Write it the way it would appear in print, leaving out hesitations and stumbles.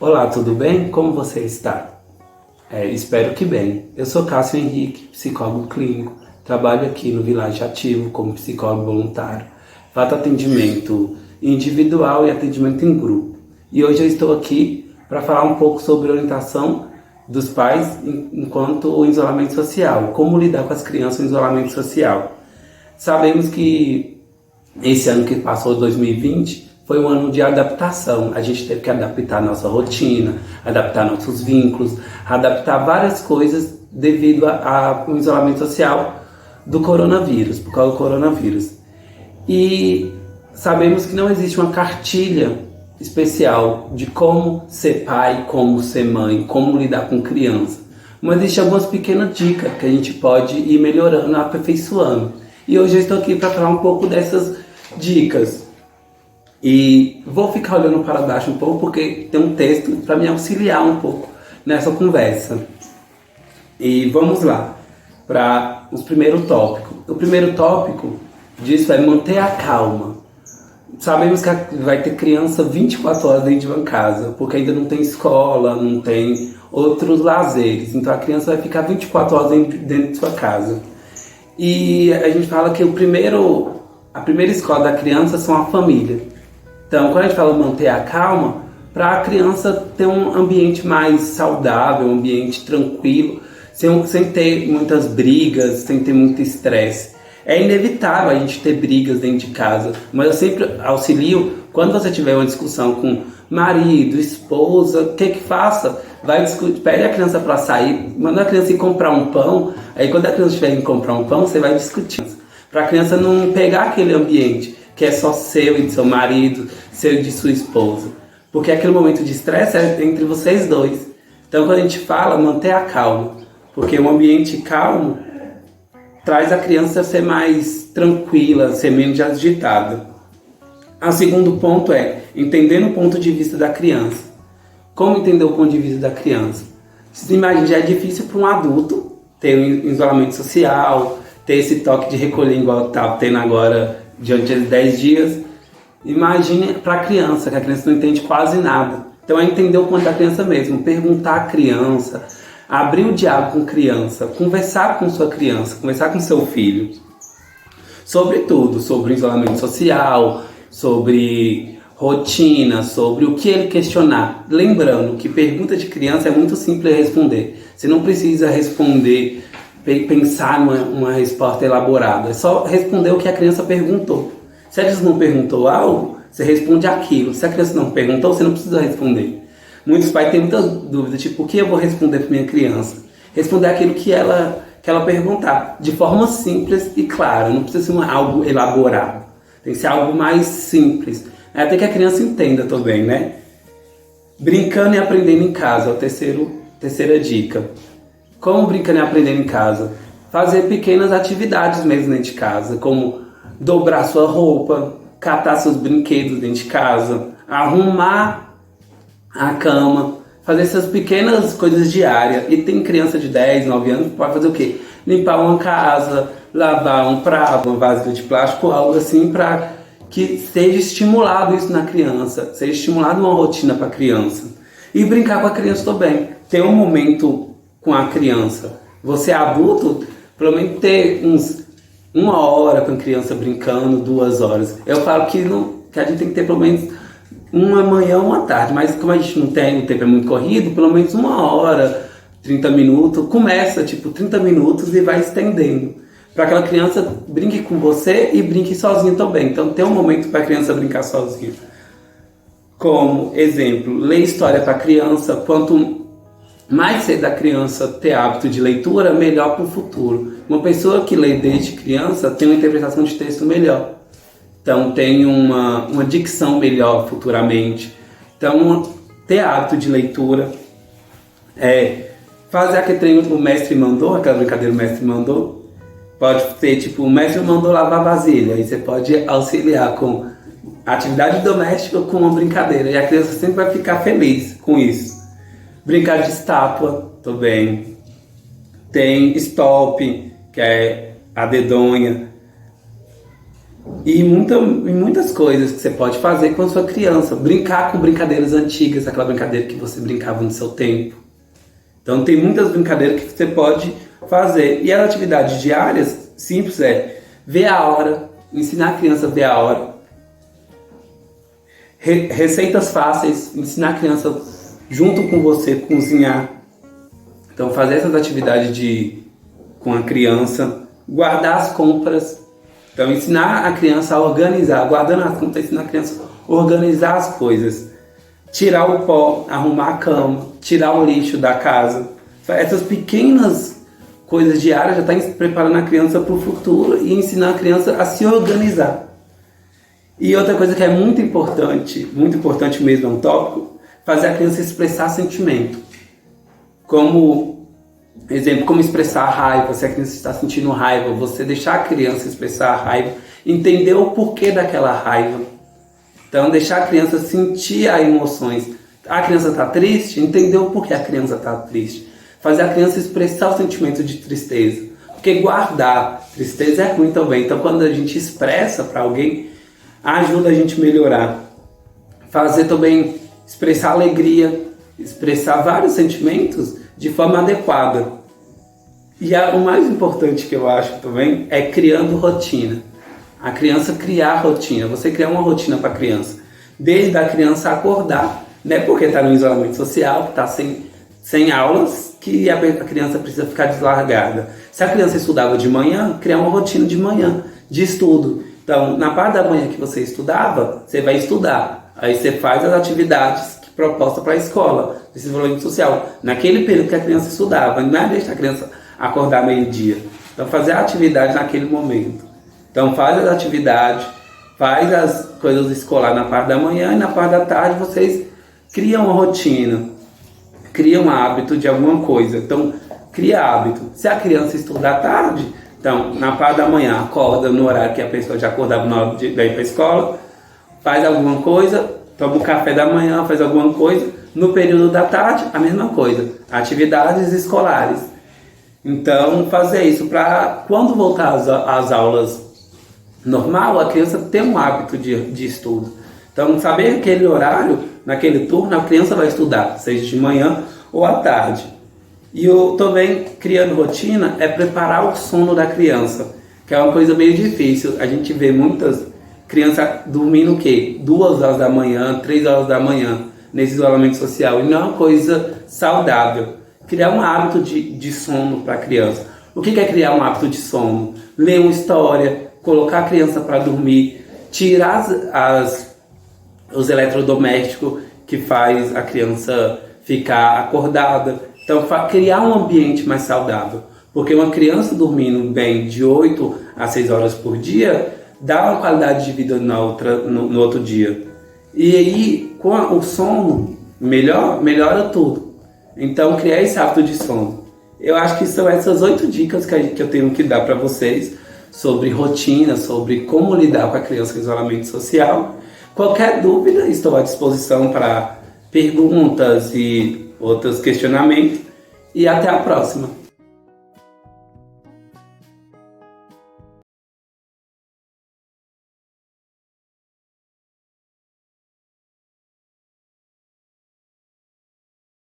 Olá, tudo bem? Como você está? Espero que bem. Eu sou Cássio Henrique, psicólogo clínico. Trabalho aqui no Village Ativo como psicólogo voluntário. Faço atendimento individual e atendimento em grupo. E hoje eu estou aqui para falar um pouco sobre orientação dos pais enquanto isolamento social. Como lidar com as crianças em isolamento social. Sabemos que esse ano que passou, 2020, foi um ano de adaptação. A gente teve que adaptar nossa rotina, adaptar nossos vínculos, adaptar várias coisas devido ao isolamento social do coronavírus, por causa do coronavírus. E sabemos que não existe uma cartilha especial de como ser pai, como ser mãe, como lidar com criança. Mas existem algumas pequenas dicas que a gente pode ir melhorando, aperfeiçoando. E hoje eu estou aqui para falar um pouco dessas dicas. E vou ficar olhando para baixo um pouco porque tem um texto para me auxiliar um pouco nessa conversa. E vamos lá para os primeiros tópicos. O primeiro tópico disso é manter a calma. Sabemos que vai ter criança 24 horas dentro de uma casa, porque ainda não tem escola, não tem outros lazeres. Então a criança vai ficar 24 horas dentro de sua casa. E a gente fala que a primeira escola da criança são a família. Então, quando a gente fala manter a calma, para a criança ter um ambiente mais saudável, um ambiente tranquilo, sem ter muitas brigas, sem ter muito estresse. É inevitável a gente ter brigas dentro de casa, mas eu sempre auxilio, quando você tiver uma discussão com marido, esposa, o que faça? Vai discutir, pede a criança para sair, manda a criança ir comprar um pão, aí quando a criança estiver indo comprar um pão, você vai discutir. Para a criança não pegar aquele ambiente que é só seu e de seu marido, seu e de sua esposa. Porque aquele momento de estresse é entre vocês dois. Então quando a gente fala, manter a calma. Porque um ambiente calmo traz a criança a ser mais tranquila, ser menos agitada. O segundo ponto é entender o ponto de vista da criança. Como entender o ponto de vista da criança? Você imagina, já é difícil para um adulto ter um isolamento social, ter esse toque de recolher igual está tendo agora diante de 10 dias. Imagine para a criança, que a criança não entende quase nada. Então é entender o ponto da criança mesmo, perguntar à criança, abrir o diálogo com a criança, conversar com sua criança, conversar com seu filho. Sobre tudo, sobre o isolamento social, sobre rotina, sobre o que ele questionar. Lembrando que pergunta de criança é muito simples de responder. Você não precisa responder, pensar numa resposta elaborada. É só responder o que a criança perguntou. Se a criança não perguntou algo, você responde aquilo. Se a criança não perguntou, você não precisa responder. Muitos pais têm muitas dúvidas, tipo, o que eu vou responder para minha criança? Responder aquilo que ela perguntar, de forma simples e clara. Não precisa ser algo elaborado. Tem que ser algo mais simples. Até que a criança entenda também, né? Brincando e aprendendo em casa, é a terceira dica. Como brincando e aprendendo em casa? Fazer pequenas atividades mesmo dentro de casa, como dobrar sua roupa, catar seus brinquedos dentro de casa, arrumar a cama, fazer essas pequenas coisas diárias. E tem criança de 10, 9 anos que pode fazer o quê? Limpar uma casa, lavar um prato, uma vasilha de plástico, algo assim, para que seja estimulado isso na criança, seja estimulado uma rotina para a criança. E brincar com a criança também. Ter um momento com a criança. Você é adulto, pelo menos ter uma hora com a criança brincando, 2 horas. Eu falo que a gente tem que ter pelo menos uma manhã, uma tarde, mas como a gente não tem, o tempo é muito corrido, pelo menos 1 hora, 30 minutos, começa tipo 30 minutos e vai estendendo. Para que aquela criança brinque com você e brinque sozinha também. Então tem um momento para a criança brincar sozinha. Como exemplo, ler história para a criança. Quanto mais cedo a criança ter hábito de leitura, melhor para o futuro. Uma pessoa que lê desde criança tem uma interpretação de texto melhor. Então tem uma dicção melhor futuramente. Então ter hábito de leitura. Fazer aquele treino que o mestre mandou, aquela brincadeira que o mestre mandou. Pode ser tipo, o mestre mandou lavar vasilha. Aí você pode auxiliar com atividade doméstica ou com uma brincadeira. E a criança sempre vai ficar feliz com isso. Brincar de estátua também. Tem stop, que é a dedonha. E muitas coisas que você pode fazer com a sua criança. Brincar com brincadeiras antigas, aquela brincadeira que você brincava no seu tempo. Então tem muitas brincadeiras que você pode fazer. E as atividades diárias, simples, é ver a hora, ensinar a criança a ver a hora. Receitas fáceis, ensinar a criança junto com você cozinhar. Então fazer essas atividades com a criança, guardar as compras. Então ensinar a criança a organizar, guardando as compras, ensinar a criança a organizar as coisas. Tirar o pó, arrumar a cama, tirar o lixo da casa. Essas pequenas coisas diárias já estão preparando a criança para o futuro e ensinar a criança a se organizar. E outra coisa que é muito importante mesmo, é um tópico, fazer a criança expressar sentimento. Como exemplo, como expressar a raiva, se a criança está sentindo raiva, você deixar a criança expressar a raiva, entender o porquê daquela raiva. Então, deixar a criança sentir as emoções. A criança está triste, entender o porquê a criança está triste. Fazer a criança expressar o sentimento de tristeza. Porque guardar tristeza é ruim também. Então, quando a gente expressa para alguém, ajuda a gente a melhorar. Fazer também, expressar alegria, expressar vários sentimentos de forma adequada. E o mais importante que eu acho também é criando rotina. A criança criar rotina, você criar uma rotina para a criança. Desde a criança acordar, né? Porque está no isolamento social, está sem aulas, que a criança precisa ficar deslargada. Se a criança estudava de manhã, criar uma rotina de manhã, de estudo. Então, na parte da manhã que você estudava, você vai estudar. Aí você faz as atividades propostas para a escola, desenvolvimento social. Naquele período que a criança estudava, não é deixar a criança acordar meio-dia. Então, fazer a atividade naquele momento. Então, faz as atividades, faz as coisas escolares na parte da manhã e na parte da tarde vocês criam uma rotina, criam um hábito de alguma coisa. Então, cria hábito. Se a criança estuda à tarde, então, na parte da manhã, acorda no horário que a pessoa já acordava na hora de ir para a escola, faz alguma coisa, toma o café da manhã, faz alguma coisa. No período da tarde, a mesma coisa. Atividades escolares. Então, fazer isso para quando voltar às aulas normal, a criança ter um hábito de estudo. Então, saber aquele horário, naquele turno, a criança vai estudar, seja de manhã ou à tarde. E eu também, criando rotina, é preparar o sono da criança, que é uma coisa meio difícil. A gente vê muitas crianças dormindo o quê? 2 horas da manhã, 3 horas da manhã, nesse isolamento social. E não é uma coisa saudável. Criar um hábito de sono para a criança. O que é criar um hábito de sono? Ler uma história, colocar a criança para dormir, tirar os eletrodomésticos que faz a criança ficar acordada. Então, criar um ambiente mais saudável. Porque uma criança dormindo bem de 8 a 6 horas por dia dá uma qualidade de vida no outro dia. E aí, com o sono, melhora tudo. Então, criar esse hábito de sono. Eu acho que são essas 8 dicas que eu tenho que dar para vocês sobre rotina, sobre como lidar com a criança com isolamento social. Qualquer dúvida, estou à disposição para perguntas e outros questionamentos. E até a próxima!